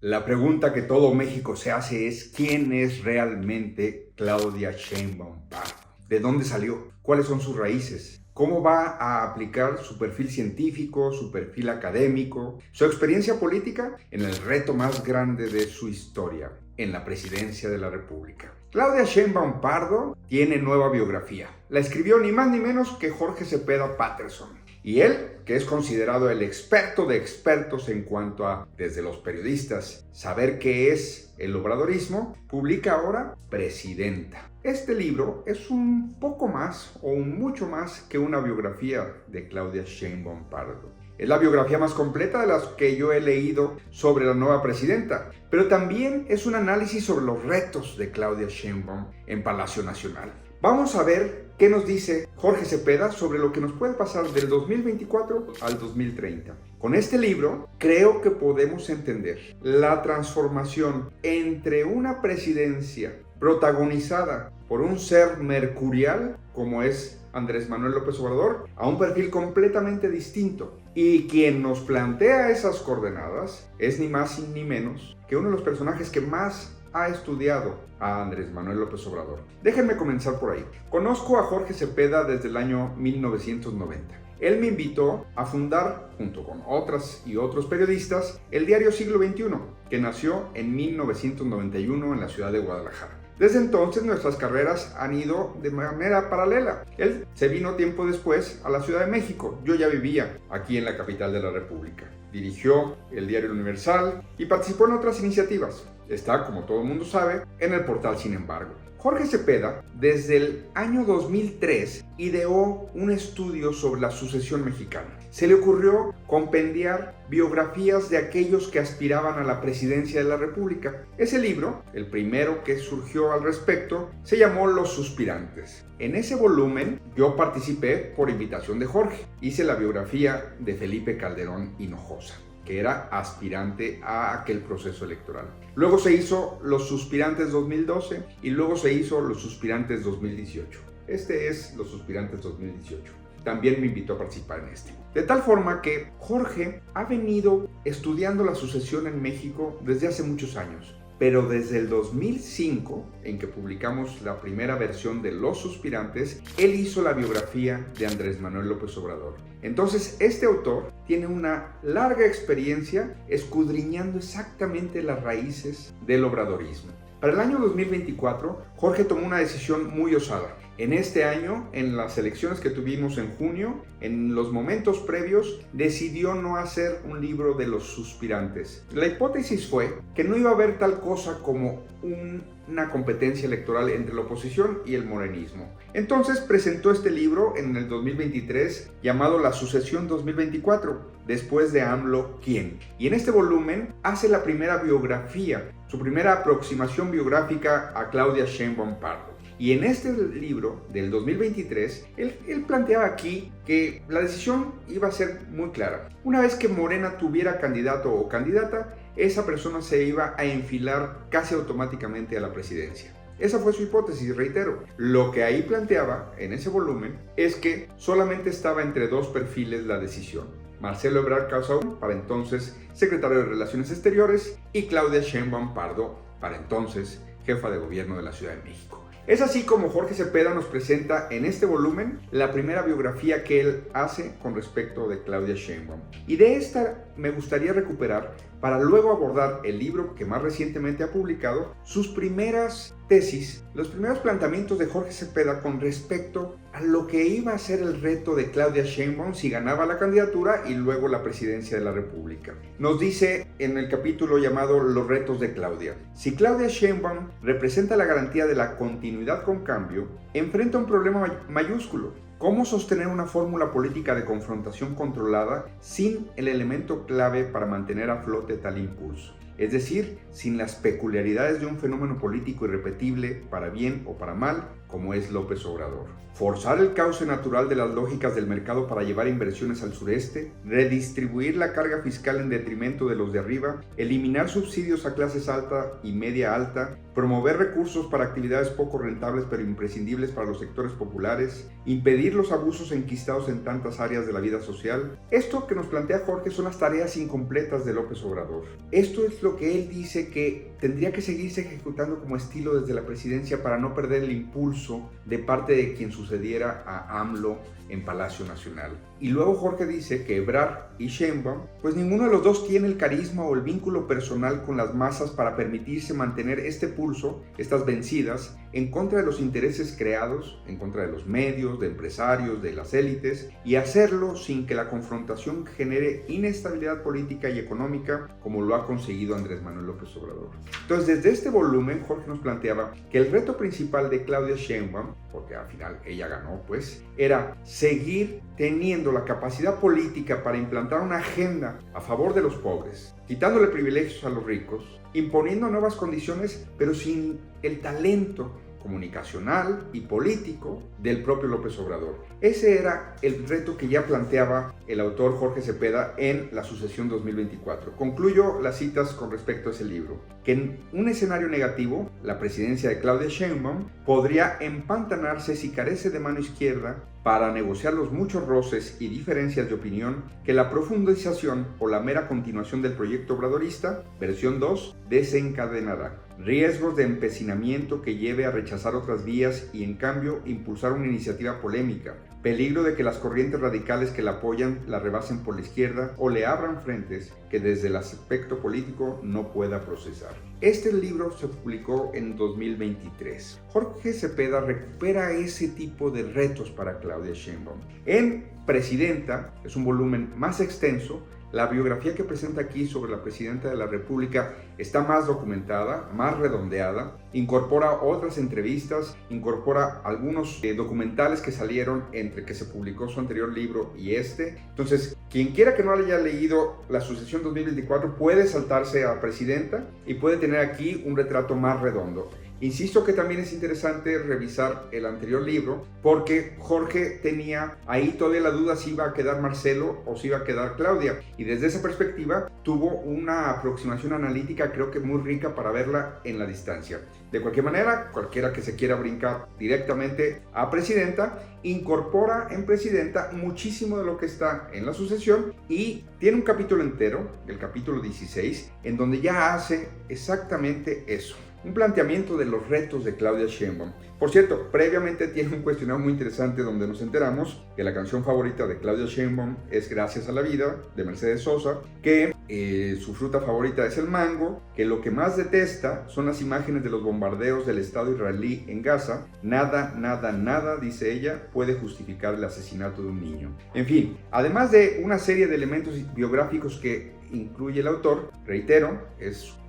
La pregunta que todo México se hace es ¿quién es realmente Claudia Sheinbaum Pardo? ¿De dónde salió? ¿Cuáles son sus raíces? ¿Cómo va a aplicar su perfil científico, su perfil académico, su experiencia política en el reto más grande de su historia, en la presidencia de la República? Claudia Sheinbaum Pardo tiene nueva biografía. La escribió ni más ni menos que Jorge Cepeda Patterson. Y él, que es considerado el experto de expertos en cuanto a, desde los periodistas, saber qué es el obradorismo, publica ahora Presidenta. Este libro es un poco más o un mucho más que una biografía de Claudia Sheinbaum Pardo. Es la biografía más completa de las que yo he leído sobre la nueva presidenta, pero también es un análisis sobre los retos de Claudia Sheinbaum en Palacio Nacional. Vamos a ver qué nos dice Jorge Cepeda sobre lo que nos puede pasar del 2024 al 2030. Con este libro creo que podemos entender la transformación entre una presidencia protagonizada por un ser mercurial como es Andrés Manuel López Obrador a un perfil completamente distinto. Y quien nos plantea esas coordenadas es ni más ni menos que uno de los personajes que más ha estudiado a Andrés Manuel López Obrador. Déjenme comenzar por ahí. Conozco a Jorge Cepeda desde el año 1990. Él me invitó a fundar, junto con otras y otros periodistas, el diario Siglo XXI, que nació en 1991 en la ciudad de Guadalajara. Desde entonces nuestras carreras han ido de manera paralela. Él se vino tiempo después a la Ciudad de México. Yo ya vivía aquí en la capital de la República. Dirigió el diario Universal y participó en otras iniciativas. Está, como todo el mundo sabe, en el portal Sin Embargo. Jorge Cepeda, desde el año 2003, ideó un estudio sobre la sucesión mexicana. Se le ocurrió compendiar biografías de aquellos que aspiraban a la presidencia de la República. Ese libro, el primero que surgió al respecto, se llamó Los Suspirantes. En ese volumen yo participé por invitación de Jorge. Hice la biografía de Felipe Calderón Hinojosa, que era aspirante a aquel proceso electoral. Luego se hizo Los Suspirantes 2012 y luego se hizo Los Suspirantes 2018. Este es Los Suspirantes 2018. También me invitó a participar en este. De tal forma que Jorge ha venido estudiando la sucesión en México desde hace muchos años. Pero desde el 2005, en que publicamos la primera versión de Los Suspirantes, él hizo la biografía de Andrés Manuel López Obrador. Entonces, este autor tiene una larga experiencia escudriñando exactamente las raíces del obradorismo. Para el año 2024, Jorge tomó una decisión muy osada. En este año, en las elecciones que tuvimos en junio, en los momentos previos, decidió no hacer un libro de los suspirantes. La hipótesis fue que no iba a haber tal cosa como una competencia electoral entre la oposición y el morenismo. Entonces presentó este libro en el 2023 llamado La Sucesión 2024, después de AMLO, ¿quién? Y en este volumen hace la primera biografía, su primera aproximación biográfica a Claudia Sheinbaum Pardo. Y en este libro del 2023, él planteaba aquí que la decisión iba a ser muy clara. Una vez que Morena tuviera candidato o candidata, esa persona se iba a enfilar casi automáticamente a la presidencia. Esa fue su hipótesis, reitero. Lo que ahí planteaba en ese volumen es que solamente estaba entre dos perfiles la decisión. Marcelo Ebrard Casaubon, para entonces secretario de Relaciones Exteriores, y Claudia Sheinbaum Pardo, para entonces jefa de gobierno de la Ciudad de México. Es así como Jorge Cepeda nos presenta en este volumen la primera biografía que él hace con respecto de Claudia Sheinbaum. Y de esta me gustaría recuperar para luego abordar el libro que más recientemente ha publicado, sus primeras tesis, los primeros planteamientos de Jorge Cepeda con respecto a lo que iba a ser el reto de Claudia Sheinbaum si ganaba la candidatura y luego la presidencia de la República. Nos dice en el capítulo llamado Los retos de Claudia: si Claudia Sheinbaum representa la garantía de la continuidad con cambio, enfrenta un problema mayúsculo. ¿Cómo sostener una fórmula política de confrontación controlada sin el elemento clave para mantener a flote tal impulso? Es decir, sin las peculiaridades de un fenómeno político irrepetible, para bien o para mal, como es López Obrador. Forzar el cauce natural de las lógicas del mercado para llevar inversiones al sureste, redistribuir la carga fiscal en detrimento de los de arriba, eliminar subsidios a clases alta y media alta, promover recursos para actividades poco rentables pero imprescindibles para los sectores populares, impedir los abusos enquistados en tantas áreas de la vida social. Esto que nos plantea Jorge son las tareas incompletas de López Obrador. Esto es lo que él dice que tendría que seguirse ejecutando como estilo desde la presidencia para no perder el impulso de parte de quien sucediera a AMLO en Palacio Nacional. Y luego Jorge dice que Ebrard y Sheinbaum, pues ninguno de los dos tiene el carisma o el vínculo personal con las masas para permitirse mantener este pulso, estas vencidas, en contra de los intereses creados, en contra de los medios, de empresarios, de las élites, y hacerlo sin que la confrontación genere inestabilidad política y económica, como lo ha conseguido Andrés Manuel López Obrador. Entonces, desde este volumen, Jorge nos planteaba que el reto principal de Claudia Sheinbaum, porque al final ella ganó, pues, era seguir teniendo la capacidad política para implantar una agenda a favor de los pobres, quitándole privilegios a los ricos, imponiendo nuevas condiciones, pero sin el talento comunicacional y político del propio López Obrador. Ese era el reto que ya planteaba el autor Jorge Cepeda en La Sucesión 2024. Concluyo las citas con respecto a ese libro, que en un escenario negativo, la presidencia de Claudia Sheinbaum podría empantanarse si carece de mano izquierda para negociar los muchos roces y diferencias de opinión que la profundización o la mera continuación del proyecto obradorista, versión 2, desencadenará. Riesgos de empecinamiento que lleve a rechazar otras vías y en cambio impulsar una iniciativa polémica. Peligro de que las corrientes radicales que la apoyan la rebasen por la izquierda o le abran frentes que desde el aspecto político no pueda procesar. Este libro se publicó en 2023. Jorge Cepeda recupera ese tipo de retos para Claudia Sheinbaum. En Presidenta, es un volumen más extenso. La biografía que presenta aquí sobre la Presidenta de la República está más documentada, más redondeada, incorpora otras entrevistas, incorpora algunos documentales que salieron entre que se publicó su anterior libro y este. Entonces, quien quiera que no haya leído La Sucesión 2024 puede saltarse a Presidenta y puede tener aquí un retrato más redondo. Insisto que también es interesante revisar el anterior libro porque Jorge tenía ahí todavía la duda si iba a quedar Marcelo o si iba a quedar Claudia, y desde esa perspectiva tuvo una aproximación analítica creo que muy rica para verla en la distancia. De cualquier manera, cualquiera que se quiera brincar directamente a Presidenta, incorpora en Presidenta muchísimo de lo que está en La Sucesión y tiene un capítulo entero, el capítulo 16, en donde ya hace exactamente eso. Un planteamiento de los retos de Claudia Sheinbaum. Por cierto, previamente tiene un cuestionario muy interesante donde nos enteramos que la canción favorita de Claudia Sheinbaum es Gracias a la Vida, de Mercedes Sosa, que su fruta favorita es el mango, que lo que más detesta son las imágenes de los bombardeos del Estado israelí en Gaza. Nada, dice ella, puede justificar el asesinato de un niño. En fin, además de una serie de elementos biográficos que incluye el autor, reitero,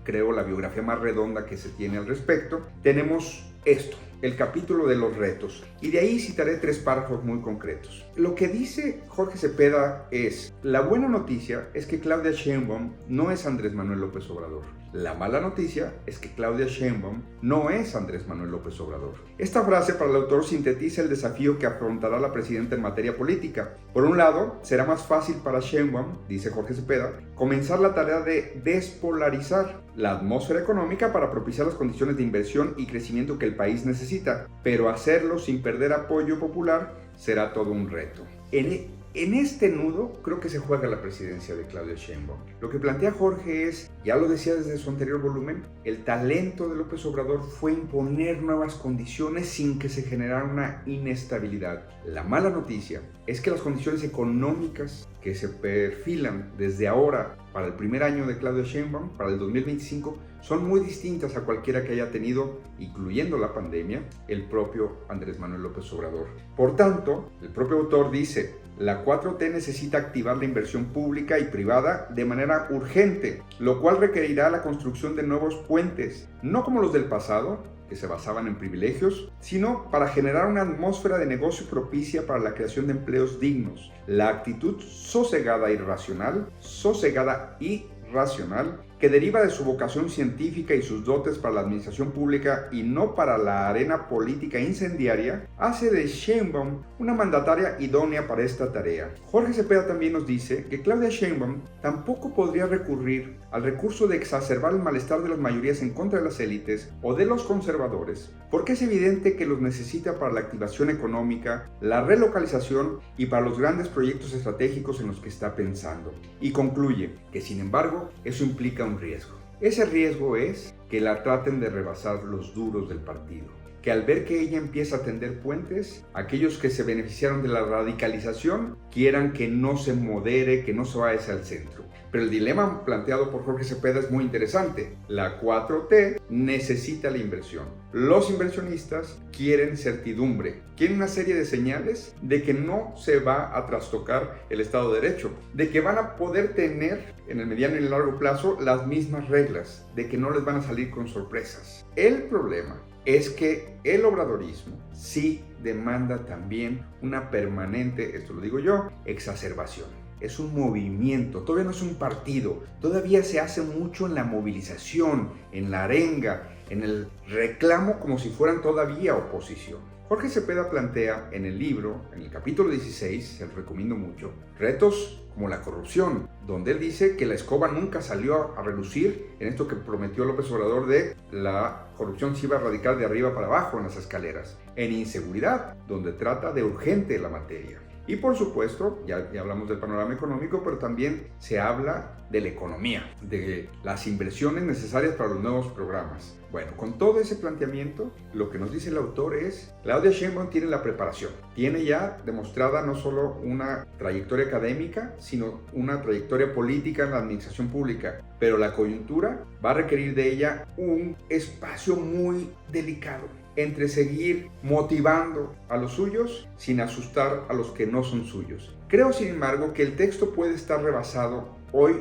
creo la biografía más redonda que se tiene al respecto, tenemos esto, el capítulo de los retos, y de ahí citaré 3 párrafos muy concretos. Lo que dice Jorge Cepeda es: la buena noticia es que Claudia Sheinbaum no es Andrés Manuel López Obrador. La mala noticia es que Claudia Sheinbaum no es Andrés Manuel López Obrador. Esta frase para el autor sintetiza el desafío que afrontará la presidenta en materia política. Por un lado, será más fácil para Sheinbaum, dice Jorge Cepeda, comenzar la tarea de despolarizar la atmósfera económica para propiciar las condiciones de inversión y crecimiento que el país necesita, pero hacerlo sin perder apoyo popular será todo un reto. En este nudo creo que se juega la presidencia de Claudia Sheinbaum. Lo que plantea Jorge es, ya lo decía desde su anterior volumen, el talento de López Obrador fue imponer nuevas condiciones sin que se generara una inestabilidad. La mala noticia es que las condiciones económicas que se perfilan desde ahora para el primer año de Claudia Sheinbaum, para el 2025, son muy distintas a cualquiera que haya tenido, incluyendo la pandemia, el propio Andrés Manuel López Obrador. Por tanto, el propio autor dice: la 4T necesita activar la inversión pública y privada de manera urgente, lo cual requerirá la construcción de nuevos puentes, no como los del pasado, que se basaban en privilegios, sino para generar una atmósfera de negocio propicia para la creación de empleos dignos. La actitud sosegada y racional, que deriva de su vocación científica y sus dotes para la administración pública y no para la arena política incendiaria, hace de Sheinbaum una mandataria idónea para esta tarea. Jorge Cepeda también nos dice que Claudia Sheinbaum tampoco podría recurrir al recurso de exacerbar el malestar de las mayorías en contra de las élites o de los conservadores, porque es evidente que los necesita para la activación económica, la relocalización y para los grandes proyectos estratégicos en los que está pensando. Y concluye que, sin embargo, eso implica un riesgo. Ese riesgo es que la traten de rebasar los duros del partido, que al ver que ella empieza a tender puentes, aquellos que se beneficiaron de la radicalización quieran que no se modere, que no se vaya hacia el centro. Pero el dilema planteado por Jorge Cepeda es muy interesante. La 4T necesita la inversión. Los inversionistas quieren certidumbre, quieren una serie de señales de que no se va a trastocar el Estado de Derecho, de que van a poder tener en el mediano y el largo plazo las mismas reglas, de que no les van a salir con sorpresas. El problema es que el obradorismo sí demanda también una permanente, esto lo digo yo, exacerbación. Es un movimiento, todavía no es un partido, todavía se hace mucho en la movilización, en la arenga, en el reclamo como si fueran todavía oposición. Jorge Cepeda plantea en el libro, en el capítulo 16, se lo recomiendo mucho, retos como la corrupción, donde él dice que la escoba nunca salió a relucir en esto que prometió López Obrador de la corrupción se iba a erradicar de arriba para abajo en las escaleras. En inseguridad, donde trata de urgente la materia. Y por supuesto, ya hablamos del panorama económico, pero también se habla de la economía, de las inversiones necesarias para los nuevos programas. Bueno, con todo ese planteamiento, lo que nos dice el autor es, Claudia Sheinbaum tiene la preparación, tiene ya demostrada no solo una trayectoria académica, sino una trayectoria política en la administración pública, pero la coyuntura va a requerir de ella un espacio muy delicado entre seguir motivando a los suyos sin asustar a los que no son suyos. Creo, sin embargo, que el texto puede estar rebasado hoy,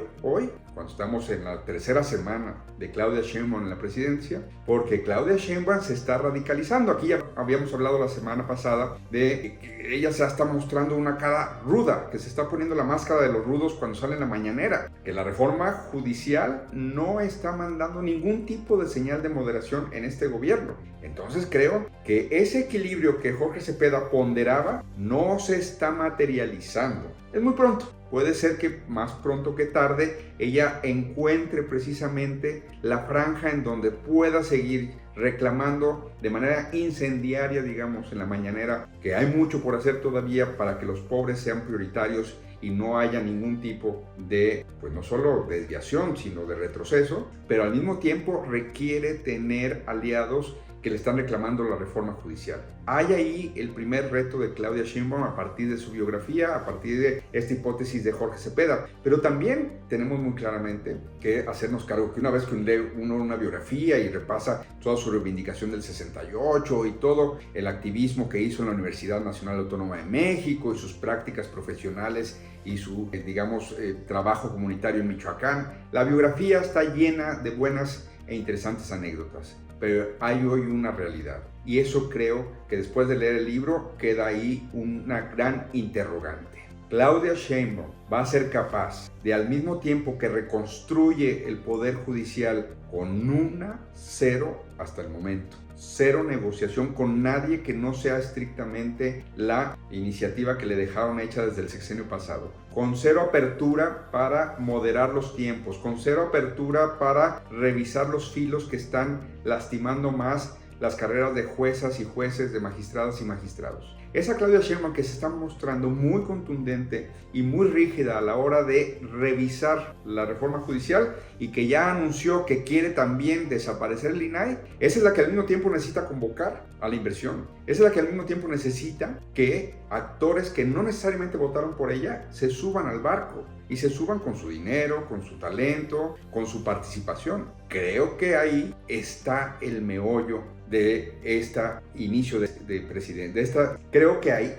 cuando estamos en la tercera semana de Claudia Sheinbaum en la presidencia, porque Claudia Sheinbaum se está radicalizando. Aquí ya habíamos hablado la semana pasada de que ella se está mostrando una cara ruda, que se está poniendo la máscara de los rudos cuando sale en la mañanera, que la reforma judicial no está mandando ningún tipo de señal de moderación en este gobierno. Entonces creo que ese equilibrio que Jorge Cepeda ponderaba no se está materializando. Es muy pronto. Puede ser que más pronto que tarde ella encuentre precisamente la franja en donde pueda seguir reclamando de manera incendiaria, digamos, en la mañanera, que hay mucho por hacer todavía para que los pobres sean prioritarios y no haya ningún tipo de, pues no solo desviación, sino de retroceso, pero al mismo tiempo requiere tener aliados que le están reclamando la reforma judicial. Hay ahí el primer reto de Claudia Sheinbaum a partir de su biografía, a partir de esta hipótesis de Jorge Cepeda. Pero también tenemos muy claramente que hacernos cargo que una vez que uno una biografía y repasa toda su reivindicación del 68 y todo el activismo que hizo en la Universidad Nacional Autónoma de México y sus prácticas profesionales y su, digamos, trabajo comunitario en Michoacán, la biografía está llena de buenas e interesantes anécdotas. Pero hay hoy una realidad y eso creo que después de leer el libro queda ahí una gran interrogante. Claudia Sheinbaum va a ser capaz de, al mismo tiempo que reconstruye el poder judicial con una cero hasta el momento, cero negociación con nadie que no sea estrictamente la iniciativa que le dejaron hecha desde el sexenio pasado, con cero apertura para moderar los tiempos, con cero apertura para revisar los filos que están lastimando más las carreras de juezas y jueces, de magistradas y magistrados. Esa Claudia Sheinbaum que se está mostrando muy contundente y muy rígida a la hora de revisar la reforma judicial y que ya anunció que quiere también desaparecer el INAI, esa es la que al mismo tiempo necesita convocar a la inversión. Esa es la que al mismo tiempo necesita que actores que no necesariamente votaron por ella se suban al barco y se suban con su dinero, con su talento, con su participación. Creo que ahí está el meollo de este inicio de presidente. Creo que ahí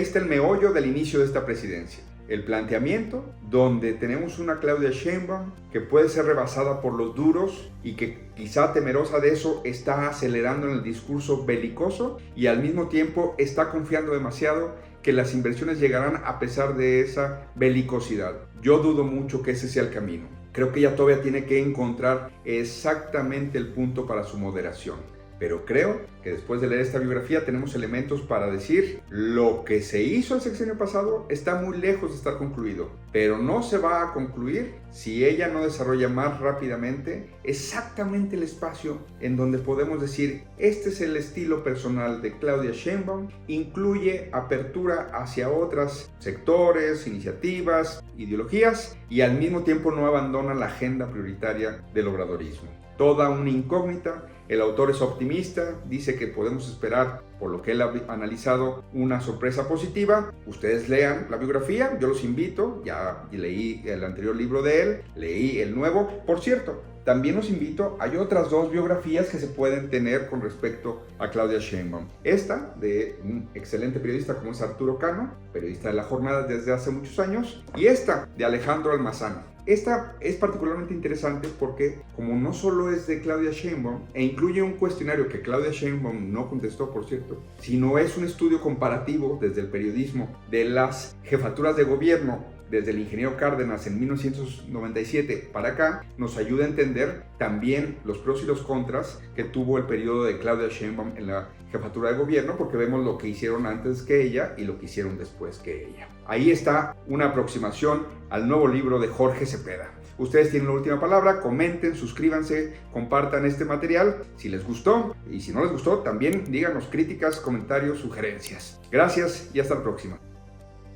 está el meollo del inicio de esta presidencia. El planteamiento donde tenemos una Claudia Sheinbaum que puede ser rebasada por los duros y que quizá temerosa de eso está acelerando en el discurso belicoso y al mismo tiempo está confiando demasiado que las inversiones llegarán a pesar de esa belicosidad. Yo dudo mucho que ese sea el camino. Creo que ella todavía tiene que encontrar exactamente el punto para su moderación. pero creo que después de leer esta biografía tenemos elementos para decir lo que se hizo el sexenio pasado está muy lejos de estar concluido, pero no se va a concluir si ella no desarrolla más rápidamente exactamente el espacio en donde podemos decir este es el estilo personal de Claudia Sheinbaum, incluye apertura hacia otros sectores, iniciativas, ideologías y al mismo tiempo no abandona la agenda prioritaria del obradorismo. Toda una incógnita. El autor es optimista, dice que podemos esperar, por lo que él ha analizado, una sorpresa positiva. Ustedes lean la biografía, yo los invito, ya leí el anterior libro de él, leí el nuevo. Por cierto, también los invito, hay otras dos biografías que se pueden tener con respecto a Claudia Sheinbaum. Esta, de un excelente periodista como es Arturo Cano, periodista de La Jornada desde hace muchos años, y esta, de Alejandro Almazán. Esta es particularmente interesante porque, como no solo es de Claudia Sheinbaum, e incluye un cuestionario que Claudia Sheinbaum no contestó, por cierto, sino es un estudio comparativo desde el periodismo de las jefaturas de gobierno desde el ingeniero Cárdenas en 1997 para acá, nos ayuda a entender también los pros y los contras que tuvo el periodo de Claudia Sheinbaum en la jefatura de gobierno, porque vemos lo que hicieron antes que ella y lo que hicieron después que ella. Ahí está una aproximación al nuevo libro de Jorge Cepeda. Ustedes tienen la última palabra, comenten, suscríbanse, compartan este material si les gustó y si no les gustó también díganos críticas, comentarios, sugerencias. Gracias y hasta la próxima.